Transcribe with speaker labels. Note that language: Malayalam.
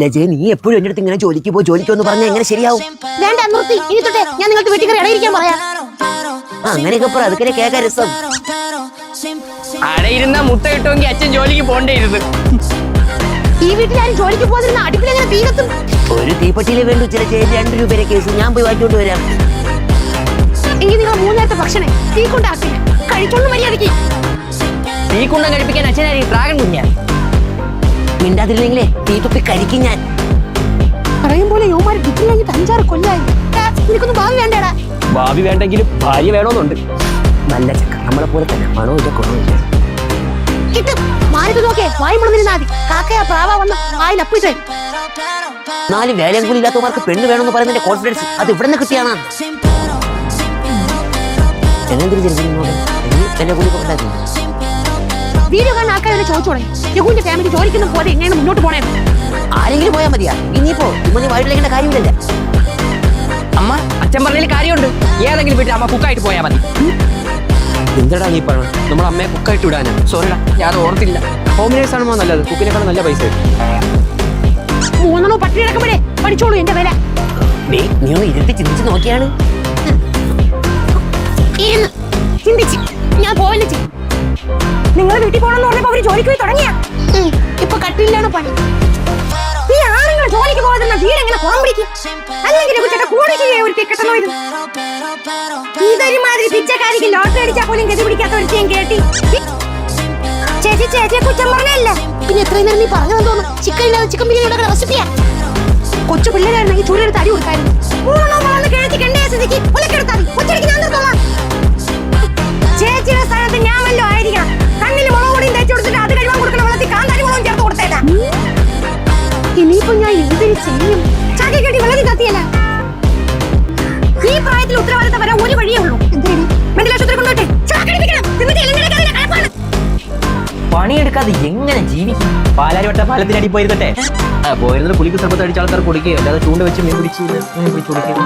Speaker 1: ലജേ, നീ എപ്പോഴും എന്റെ അടുത്ത് ഇങ്ങനെ ജോലിക്കൊന്ന് പറഞ്ഞാൽ എങ്ങനെ ശരിയാവും?
Speaker 2: വേണ്ട നിർത്തി, ഇനി തൊട്ടേ ഞാൻ നിങ്ങൾക്ക് വീട്ടിൽ കയറി ഇടയിരിക്കാൻ പറയാം.
Speaker 1: അങ്ങനെയൊക്കെ പറ, അതൊക്കെ കേൾക്കാൻ രസം.
Speaker 3: അടയിരുന്ന മുട്ട കിട്ടുമെങ്കിൽ അച്ഛൻ ജോലിക്ക് പോണ്ടേരുത്.
Speaker 2: ഈ വീട്ടിൽ ആരും ജോലിക്ക് പോകാതിരുന്ന അടുപ്പിലെങ്ങനെ തീ കത്തും?
Speaker 1: ഒരു തീപ്പെട്ടിയിലെ വേണ്ടു ചില 2 രൂപയുടെ കേസ്. ഞാൻ പോയി വാങ്ങിക്കൊണ്ട് വരാം.
Speaker 2: എങ്കിൽ നിങ്ങൾ 3 നേരത്തെ ഭക്ഷണം തീ കൊണ്ടാക്കില്ല, കഴിച്ചോണ്ട് മര്യാദയ്ക്ക്.
Speaker 3: തീ കുണ്ടം കഴിപ്പിക്കാൻ അച്ഛനായി ഡ്രാഗൺ കുഞ്ഞാ.
Speaker 1: മിണ്ടാതില്ലെങ്കിലേ തീ തുപ്പി കഴിക്കും ഞാൻ.
Speaker 2: പറയും പോലെ യോമാര് ഡിഗ്രി കഴിഞ്ഞിട്ട് 5-6 കൊല്ലായി. നിനക്കൊന്നും ഭാവി വേണ്ടടാ.
Speaker 3: ഭാവി വേണ്ടെങ്കിലും ഭാര്യ വേണമെന്നുണ്ട്.
Speaker 1: നല്ല ചക്ക, നമ്മളെ പോലെ തന്നെ മണവും കൊണവും
Speaker 2: കിട്ടും. മാറിട്ട് നോക്കേ, വായി മുളന്നിരുന്നാ മതി. കാക്കയാ പ്രാവ വന്ന് വായിൽ അപ്പിട്ട്.
Speaker 1: 4 വേലയും കൂടി ഇല്ലാത്തവർക്ക് പെണ്ണ് വേണമെന്ന് പറയുന്നതിന്റെ കോൺഫിഡൻസ് അത് ഇവിടെ നിന്ന് കിട്ടിയാണ്.
Speaker 2: വീഡിയോ കാണാൻ ആൾക്കാരെ ചോദിച്ചു തുടങ്ങി, യഹൂന്റെ ഫാമിലി ജോലിക്കൊന്നും പോലെ എങ്ങനെയാണ് മുന്നോട്ട് പോണേ?
Speaker 1: ആരെങ്കിലും പോയാൽ മതിയാ. ഇനിയിപ്പോ ഇമ്മ വയറ്റിലേക്കേണ്ട കാര്യമില്ലല്ലേ.
Speaker 3: അമ്മ, അച്ഛൻ പറഞ്ഞതിൽ കാര്യമുണ്ട്. ഏതെങ്കിലും വീട്ടിൽ അമ്മ കുക്കായിട്ട് പോയാൽ മതി.
Speaker 4: എന്താടാ നീ പറഞ്ഞത്? നമ്മുടെ അമ്മയെ കുക്കായിട്ട് വിടാനാ?
Speaker 3: സോറിടാ, ഞാൻ ഓർത്തില്ല.
Speaker 4: ഹോം നേഴ്സ് ആണോ നല്ലത്? കുക്കിനേക്കാളും നല്ല പൈസ കിട്ടും.
Speaker 2: 3 പട്ടി കിടക്കുമ്പോഴേ പഠിച്ചോളൂ എന്റെ വില.
Speaker 1: നീ ഒന്ന് ഇരുത്തി ചിന്തിച്ച് നോക്കിയാണ്.
Speaker 2: ചിന്തിച്ച് ഞാൻ പോവല്ലേ ചെയ്യും. നിങ്ങൾ വീട്ടിൽ പോകണമെന്ന് പറഞ്ഞപ്പോ അവര് ജോലിക്ക് പോയി തുടങ്ങിയ. ഇപ്പൊ കട്ടിലാണ് പണി. ഈ ആണുങ്ങൾ ജോലിക്ക് പോകാതിരുന്ന വീട് എങ്ങനെ കുളം പിടിക്കും? അല്ലെങ്കിൽ ഇതൊരുമാതിരി പിച്ചക്കാരിക്ക് ലോട്ടറി അടിച്ചാൽ പോലും ഗതി പിടിക്കാത്ത ഒരു ഞാൻ കേട്ടി. ചേച്ചിയെ കുറ്റം പറഞ്ഞല്ല. പിന്നെ എത്രയും നേരം നീ പറഞ്ഞു തോന്നുന്നു. ചിക്കൻ ഇല്ലാതെ ചിക്കൻ ബിരിയാണി ഉണ്ടാക്കുന്ന റെസിപ്പിയാ. കൊച്ചു പിള്ളേരായിരുന്നെങ്കിൽ ചൂരെടുത്ത് അടി കൊടുക്കായിരുന്നു. ചേച്ചിയുടെ സ്ഥാനത്ത് ഞാൻ വല്ലോ ആയിരിക്കണം. കണ്ണിൽ മുളക് പൊടിയും തേച്ചു കൊടുത്തിട്ട് അത് കഴിവാൻ കൊടുക്കണ വെള്ളത്തിൽ കാന്താരി മുളകും ചേർത്ത് കൊടുത്തേട്ടാ. ഇനിയിപ്പോ ഞാൻ എന്തിനു ചെയ്യും? ചാക്കി കെട്ടി വെള്ളത്തിൽ കത്തിയല്ല. ഈ പ്രായത്തിൽ ഉത്തരവാദിത്തം വരാൻ ഒരു വഴിയേ ഉള്ളൂ. മെന്റലാശുപത്രി കൊണ്ടുപോട്ടെ.
Speaker 3: പണിയെടുക്കാതെ എങ്ങനെ ജീവിക്കും?
Speaker 4: പാലാരിവട്ട പാലത്തിനടി പോയിരുന്നട്ടെ. പോയിരുന്നത് പുളിക്ക് സർബത്ത് അടിച്ച ആൾക്കാർ കൊടുക്കുകയോ അല്ലാതെ ചൂണ്ട വെച്ച് മീൻ പിടിച്ച് കൊടുക്കുകയോ.